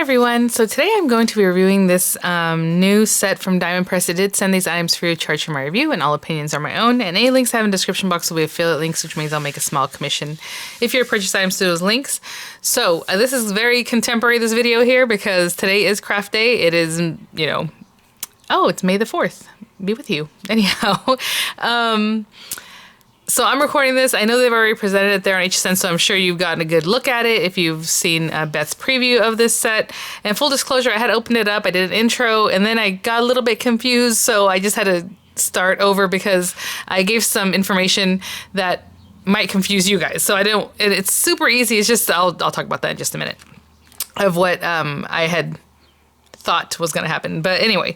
everyone, so today I'm going to be reviewing this new set from Diamond Press. I did send these items free of charge for my review, and all opinions are my own, and any links I have in the description box will be affiliate links, which means I'll make a small commission if you purchase items through those links. So this is very contemporary, this video here, because today is craft day. It is, you know, oh, it's May the 4th. Be with you. Anyhow, so I'm recording this. I know they've already presented it there on HSN, so I'm sure you've gotten a good look at it if you've seen Beth's preview of this set. And full disclosure, I had opened it up, I did an intro, and then I got a little bit confused, so I just had to start over because I gave some information that might confuse you guys. So it's super easy. It's just, I'll talk about that in just a minute, of what I had thought was going to happen. But anyway,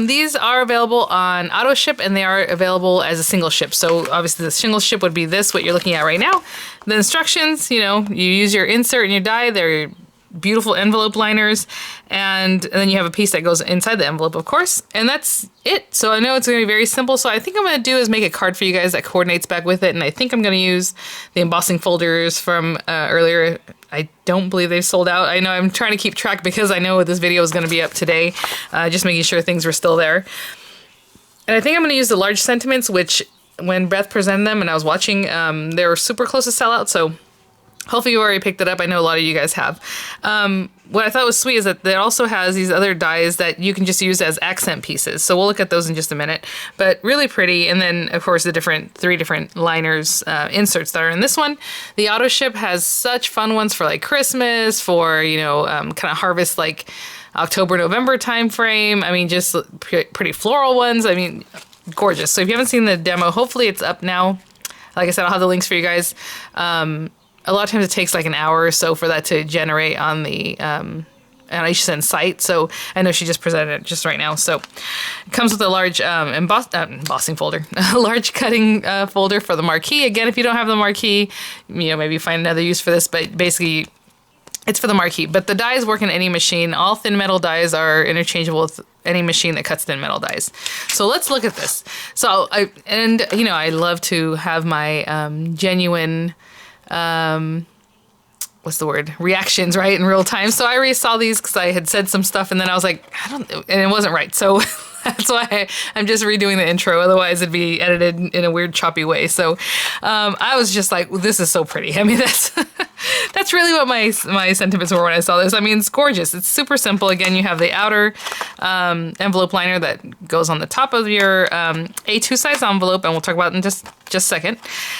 these are available on auto ship, and they are available as a single ship. So obviously the single ship would be this, what you're looking at right now. The instructions, you know, you use your insert and your die. They're beautiful envelope liners, and then you have a piece that goes inside the envelope, of course, and that's it. So I know it's going to be very simple. So I think I'm going to do is make a card for you guys that coordinates back with it, and I think I'm going to use the embossing folders from earlier. I don't believe they've sold out. I know I'm trying to keep track because I know this video is going to be up today, just making sure things were still there. And I think I'm going to use the large sentiments, which when Beth presented them and I was watching, they were super close to sell out. So hopefully you already picked it up. I know a lot of you guys have. What I thought was sweet is that it also has these other dies that you can just use as accent pieces. So we'll look at those in just a minute. But really pretty. And then, of course, the three different liners, inserts that are in this one. The auto ship has such fun ones for like Christmas, for, you know, kind of harvest like October, November time frame. I mean, just pretty floral ones. I mean, gorgeous. So if you haven't seen the demo, hopefully it's up now. Like I said, I'll have the links for you guys. A lot of times it takes like an hour or so for that to generate on the HSN site. So I know she just presented it just right now. So it comes with a large embossing folder, a large cutting folder for the marquee. Again, if you don't have the marquee, you know, maybe find another use for this, but basically it's for the marquee. But the dies work in any machine. All thin metal dies are interchangeable with any machine that cuts thin metal dies. So let's look at this. So you know, I love to have my genuine what's the word? Reactions, right? In real time. So I already saw these because I had said some stuff and then I was like, and it wasn't right. So that's why I'm just redoing the intro. Otherwise it'd be edited in a weird choppy way. So, I was just like, this is so pretty. I mean, that's really what my sentiments were when I saw this. I mean, it's gorgeous. It's super simple. Again, you have the outer envelope liner that goes on the top of your A2 size envelope, and we'll talk about it in just a second.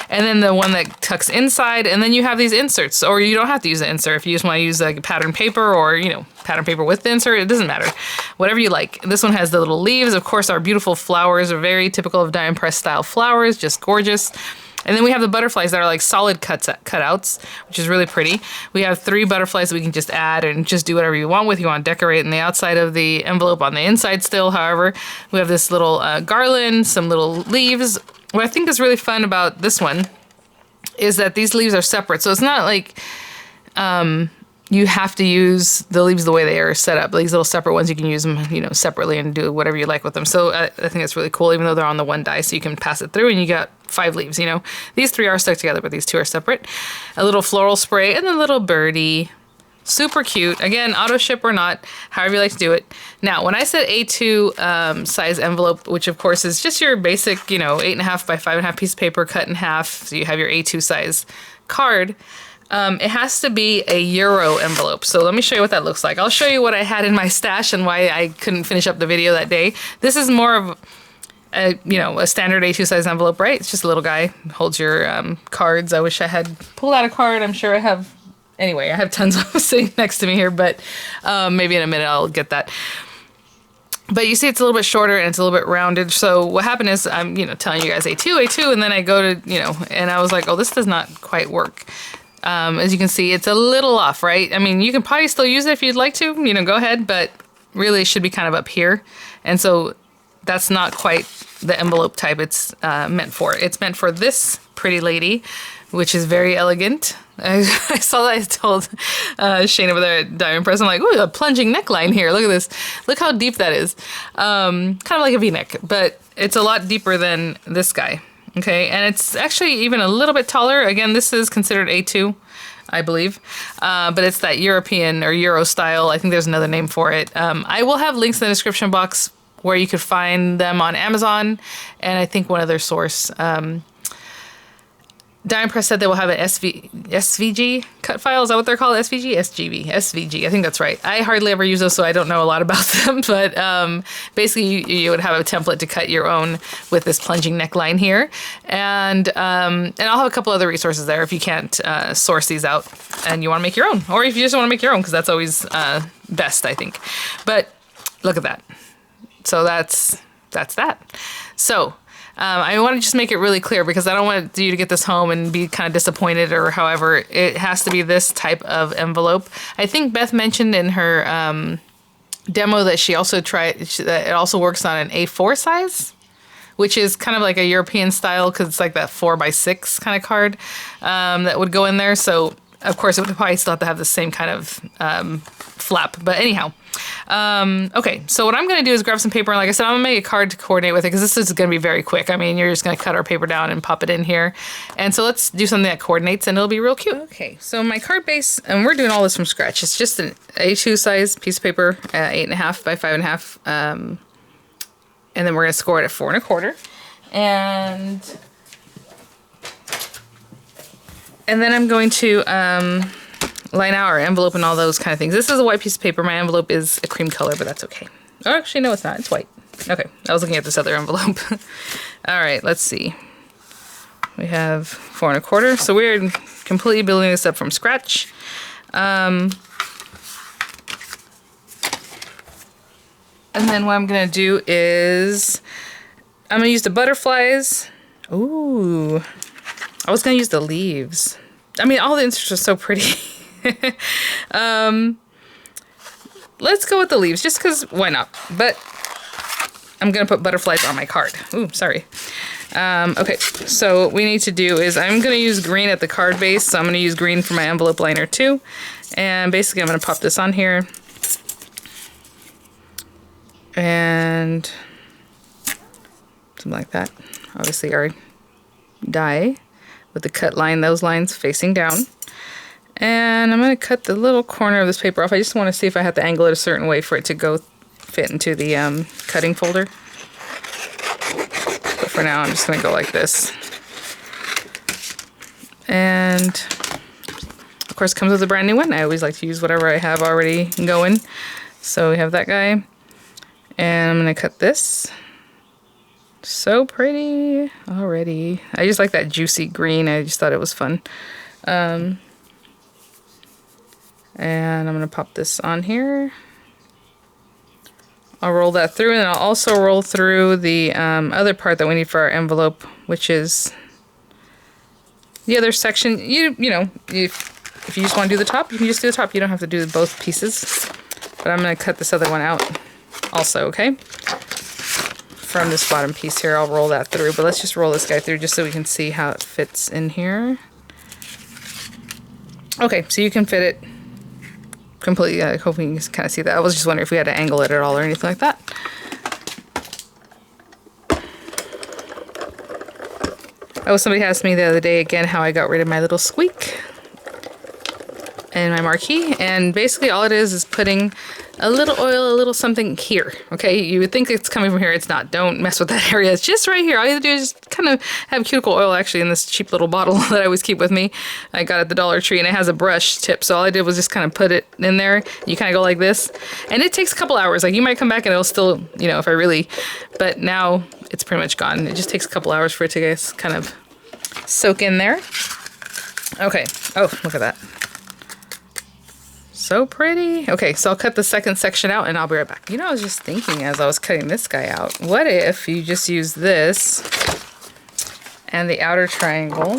And then the one that tucks inside, and then you have these inserts, or you don't have to use the insert. If you just want to use like pattern paper, or, you know, pattern paper with the insert, it doesn't matter. Whatever you like. This one has the little leaves. Of course, our beautiful flowers are very typical of Diamond Press style flowers, just gorgeous. And then we have the butterflies that are like solid cutouts, which is really pretty. We have 3 butterflies that we can just add and just do whatever you want with. You want to decorate in the outside of the envelope, on the inside still, however. We have this little garland, some little leaves. What I think is really fun about this one is that these leaves are separate. So it's not like you have to use the leaves the way they are set up. These little separate ones, you can use them, you know, separately and do whatever you like with them. So I think that's really cool, even though they're on the one die, so you can pass it through and you got 5 leaves, you know. These 3 are stuck together, but these 2 are separate. A little floral spray and a little birdie. Super cute. Again, auto ship or not, however you like to do it. Now, when I said A2 size envelope, which of course is just your basic, you know, 8.5 by 5.5 piece of paper cut in half, so you have your A2 size card, it has to be a Euro envelope. So let me show you what that looks like. I'll show you what I had in my stash and why I couldn't finish up the video that day. This is more of a, you know, a standard A2 size envelope, right? It's just a little guy, holds your cards. I wish I had pulled out a card. I'm sure I have. Anyway, I have tons of them sitting next to me here, but maybe in a minute I'll get that. But you see it's a little bit shorter and it's a little bit rounded. So what happened is I'm, you know, telling you guys A2, and then I go to, you know, and I was like, oh, this does not quite work. As you can see, it's a little off, right? I mean, you can probably still use it if you'd like to, you know, go ahead, but really it should be kind of up here. And so that's not quite the envelope type it's meant for. It's meant for this pretty lady, which is very elegant. I saw that. I told Shane over there at Diamond Press, I'm like, ooh, a plunging neckline here. Look at this. Look how deep that is. Kind of like a V-neck, but it's a lot deeper than this guy. Okay, and it's actually even a little bit taller. Again, this is considered A2. I believe. But it's that European or Euro style. I think there's another name for it. I will have links in the description box where you could find them on Amazon and I think one other source. Diamond Press said they will have an SVG cut file. Is that what they're called? SVG? SGV. SVG. I think that's right. I hardly ever use those, so I don't know a lot about them. But basically, you would have a template to cut your own with this plunging neckline here. And I'll have a couple other resources there if you can't source these out and you want to make your own. Or if you just want to make your own, because that's always best, I think. But look at that. So that's that. So... I want to just make it really clear because I don't want you to get this home and be kind of disappointed or however. It has to be this type of envelope. I think Beth mentioned in her demo that she also that it also works on an A4 size, which is kind of like a European style because it's like that 4x6 kind of card that would go in there. So, of course, it would probably still have to have the same kind of flap. But anyhow. Okay, so what I'm going to do is grab some paper, and like I said, I'm going to make a card to coordinate with it, because this is going to be very quick. I mean, you're just going to cut our paper down and pop it in here. And so let's do something that coordinates, and it'll be real cute. Okay, so my card base, and we're doing all this from scratch. It's just an A2 size piece of paper, 8.5 by 5.5, and then we're going to score it at 4 1/4. And then I'm going to line out our envelope and all those kind of things. This is a white piece of paper. My envelope is a cream color, but that's okay. Oh, actually, no, it's not. It's white. Okay, I was looking at this other envelope. All right, let's see. We have 4 1/4. So we're completely building this up from scratch. And then what I'm going to do is I'm going to use the butterflies. Ooh. I was going to use the leaves. I mean, all the inserts are so pretty. Let's go with the leaves, just because why not? But I'm going to put butterflies on my card. Ooh, sorry. Okay, so what we need to do is I'm going to use green at the card base, so I'm going to use green for my envelope liner too. And basically I'm going to pop this on here. And something like that. Obviously our die with the cut line, those lines facing down. And I'm going to cut the little corner of this paper off. I just want to see if I have to angle it a certain way for it to go fit into the cutting folder. But for now, I'm just going to go like this. And, of course, it comes with a brand new one. I always like to use whatever I have already going. So we have that guy. And I'm going to cut this. So pretty already. I just like that juicy green. I just thought it was fun. And I'm going to pop this on here. I'll roll that through, and I'll also roll through the other part that we need for our envelope, which is the other section. You know, if you just want to do the top, you can just do the top. You don't have to do both pieces. But I'm going to cut this other one out also, okay? From this bottom piece here, I'll roll that through. But let's just roll this guy through just so we can see how it fits in here. Okay, so you can fit it completely. I hope you can kind of see that. I was just wondering if we had to angle it at all or anything like that. Oh, somebody asked me the other day again how I got rid of my little squeak and my marquee. And basically all it is putting a little oil, a little something here. Okay, you would think it's coming from here. It's not. Don't mess with that area. It's just right here. All you have to do is just kind of have cuticle oil actually in this cheap little bottle that I always keep with me. I got at the Dollar Tree, and it has a brush tip. So all I did was just kind of put it in there. You kind of go like this. And it takes a couple hours. Like you might come back and it'll still, you know, if I really, but now it's pretty much gone. It just takes a couple hours for it to guys kind of soak in there. Okay. Oh, look at that. So pretty. Okay, so I'll cut the second section out and I'll be right back. You know, I was just thinking as I was cutting this guy out, what if you just use this and the outer triangle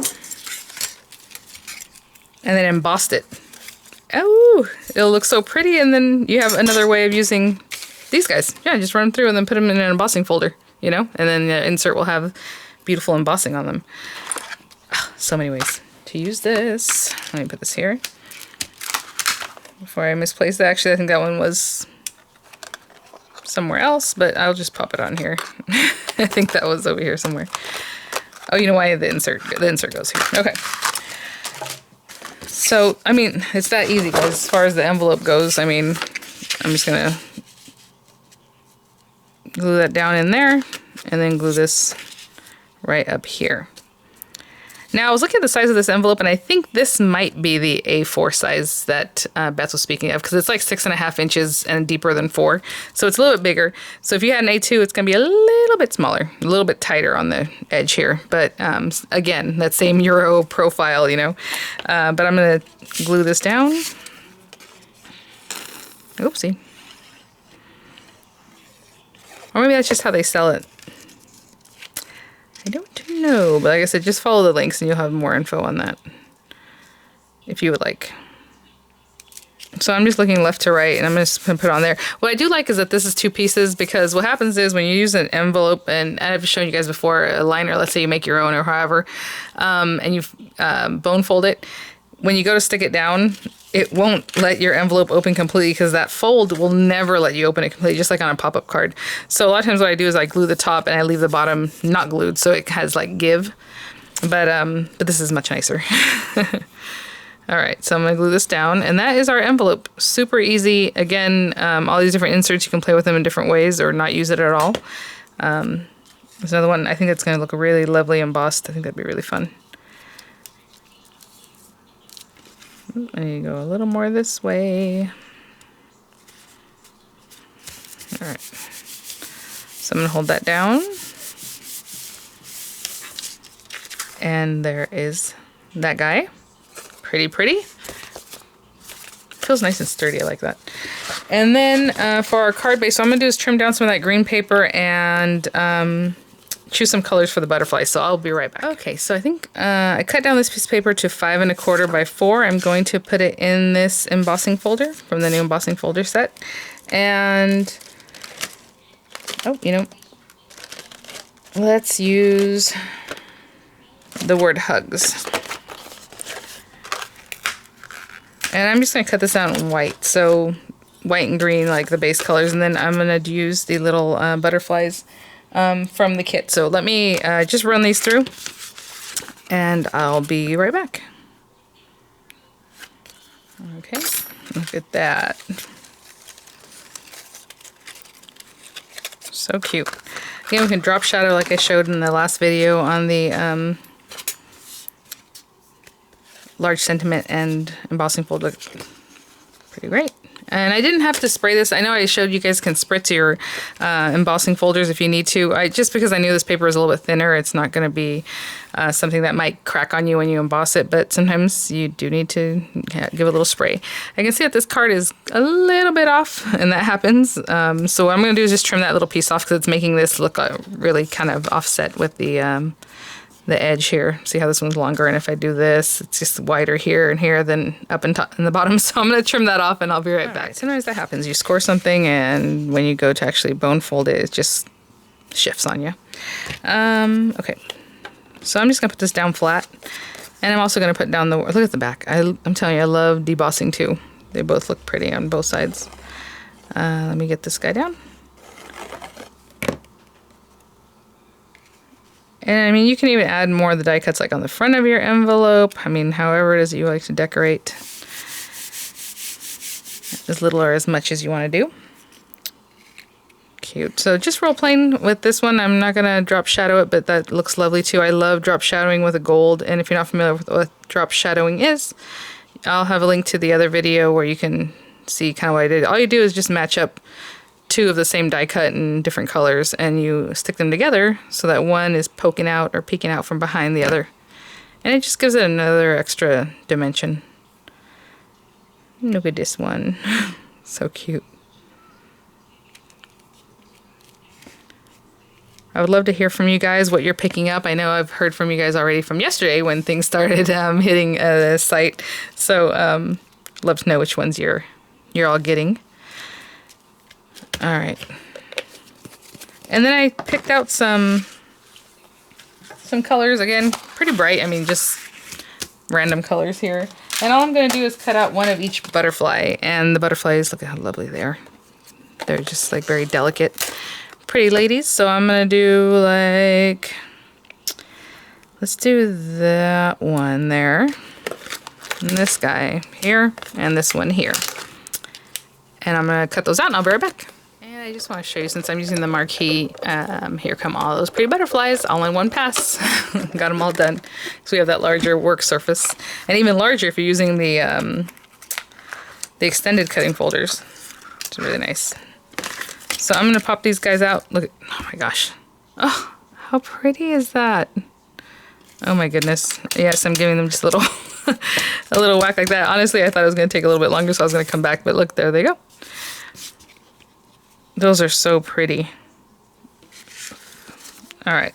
and then embossed it? Oh, it'll look so pretty. And then you have another way of using these guys. Yeah, just run them through and then put them in an embossing folder, you know, and then the insert will have beautiful embossing on them. Oh, so many ways to use this. Let me put this here. Before I misplaced that, actually, I think that one was somewhere else, but I'll just pop it on here. I think that was over here somewhere. Oh, you know why the insert goes here. Okay. So, I mean, it's that easy, guys, as far as the envelope goes. I mean, I'm just going to glue that down in there and then glue this right up here. Now, I was looking at the size of this envelope, and I think this might be the A4 size that Beth was speaking of, because it's like 6.5 inches and deeper than 4. So it's a little bit bigger. So if you had an A2, it's going to be a little bit smaller, a little bit tighter on the edge here. But again, that same Euro profile, you know. But I'm going to glue this down. Oopsie. Or maybe that's just how they sell it. I don't know, but like I said, just follow the links and you'll have more info on that if you would like. So I'm just looking left to right and I'm just going to put it on there. What I do like is that this is 2 pieces, because what happens is when you use an envelope, and I've shown you guys before, a liner, let's say you make your own or however, and you bone fold it, when you go to stick it down, it won't let your envelope open completely, because that fold will never let you open it completely, just like on a pop-up card. So a lot of times what I do is I glue the top and I leave the bottom not glued, so it has like give. But this is much nicer. All right, so I'm gonna glue this down, and that is our envelope. Super easy. Again, all these different inserts, you can play with them in different ways or not use it at all. There's another one. I think it's gonna look really lovely embossed. I think that'd be really fun. I need to go a little more this way. All right. So I'm going to hold that down. And there is that guy. Pretty, pretty. Feels nice and sturdy. I like that. And then for our card base, so I'm going to do is trim down some of that green paper and choose some colors for the butterfly, so I'll be right back. Okay, so I think I cut down this piece of paper to 5 1/4 by 4. I'm going to put it in this embossing folder from the new embossing folder set. And, oh, you know, let's use the word hugs. And I'm just going to cut this out in white, so white and green, like the base colors, and then I'm going to use the little butterflies from the kit. So let me just run these through and I'll be right back. Okay, look at that. So cute. Again, we can drop shadow like I showed in the last video on the large sentiment and embossing folder. Pretty great. And I didn't have to spray this. I know I showed you guys can spritz your embossing folders if you need to. Just because I knew this paper is a little bit thinner, it's not going to be something that might crack on you when you emboss it, but sometimes you do need to give a little spray. I can see that this card is a little bit off, and that happens. So what I'm going to do is just trim that little piece off, because it's making this look really kind of offset with the edge here. See how this one's longer, and if I do this, it's just wider here and here than up and top in the bottom. So I'm going to trim that off and I'll be right back. Sometimes that happens. You score something, and when you go to actually bone fold it, it just shifts on you. Okay, so I'm just going to put this down flat, and I'm also going to put down the, look at the back. I'm telling you, I love debossing too. They both look pretty on both sides. Let me get this guy down. And I mean, you can even add more of the die cuts like on the front of your envelope. I mean, however it is that you like to decorate. As little or as much as you want to do. Cute. So just roll plain with this one. I'm not going to drop shadow it, but that looks lovely too. I love drop shadowing with a gold. And if you're not familiar with what drop shadowing is, I'll have a link to the other video where you can see kind of what I did. All you do is just match up 2 of the same die cut in different colors, and you stick them together so that one is poking out or peeking out from behind the other, and it just gives it another extra dimension. Look at this one. So cute. I would love to hear from you guys what you're picking up. I know I've heard from you guys already from yesterday when things started hitting the site, so love to know which ones you're all getting. All right, and then I picked out some colors, again, pretty bright. I mean, just random colors here. And all I'm going to do is cut out one of each butterfly, and the butterflies, look at how lovely they are. They're just like very delicate, pretty ladies. So I'm going to do like, let's do that one there. and this guy here, and this one here. And I'm gonna cut those out and I'll be right back. And I just wanna show you, since I'm using the marquee, here come all those pretty butterflies all in one pass. Got them all done. So we have that larger work surface. And even larger if you're using the extended cutting folders. It's really nice. So I'm gonna pop these guys out. Look at, oh my gosh. Oh, how pretty is that? Oh my goodness. Yes, I'm giving them just a little, a little whack like that. Honestly, I thought it was gonna take a little bit longer, so I was gonna come back, but look, there they go. Those are so pretty. All right.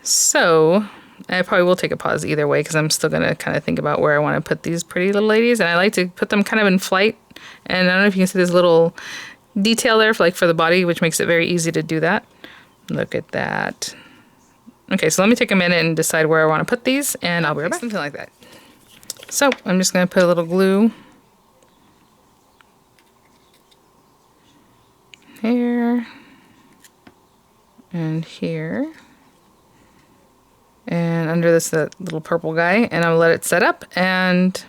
So I probably will take a pause either way because I'm still gonna kind of think about where I want to put these pretty little ladies, and I like to put them kind of in flight. And I don't know if you can see this little detail there for the body, which makes it very easy to do that. Look at that. Okay, so let me take a minute and decide where I want to put these, and I'll be right back. Something like that. So I'm just gonna put a little glue here and here and under this little purple guy, and I'll let it set up and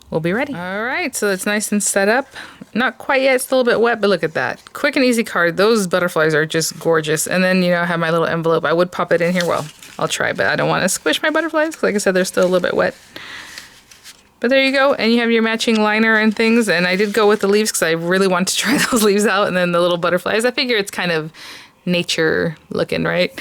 we'll be ready. All right, so it's nice and set up. Not quite yet, it's a little bit wet, but look at that. Quick and easy card. Those butterflies are just gorgeous. And then, you know, I have my little envelope. I would pop it in here. Well, I'll try, but I don't want to squish my butterflies because, like I said, they're still a little bit wet. But there you go, and you have your matching liner and things, and I did go with the leaves because I really want to try those leaves out, and then the little butterflies. I figure it's kind of nature looking, right?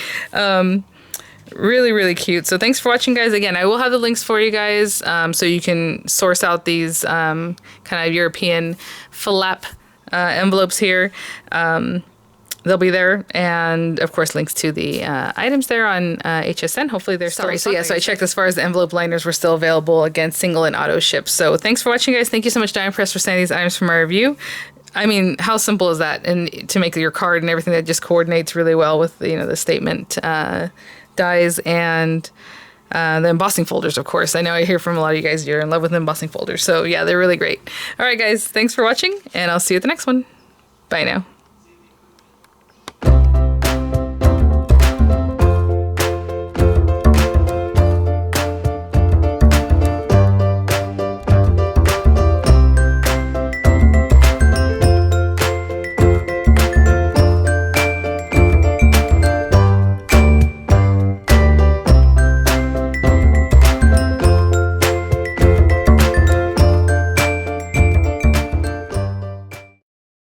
Really, really cute. So thanks for watching, guys. Again, I will have the links for you guys so you can source out these kind of European flap envelopes here. They'll be there, and of course links to the items there on HSN. Hopefully they're still. So yeah, so I checked as far as the envelope liners were still available, again, single and auto ship. So thanks for watching, guys. Thank you so much, Diamond Press, for sending these items for my review. I mean, how simple is that? And to make your card and everything, that just coordinates really well with, you know, the statement dies and the embossing folders, of course. I know I hear from a lot of you guys, you're in love with embossing folders. So yeah, they're really great. All right, guys, thanks for watching, and I'll see you at the next one. Bye now.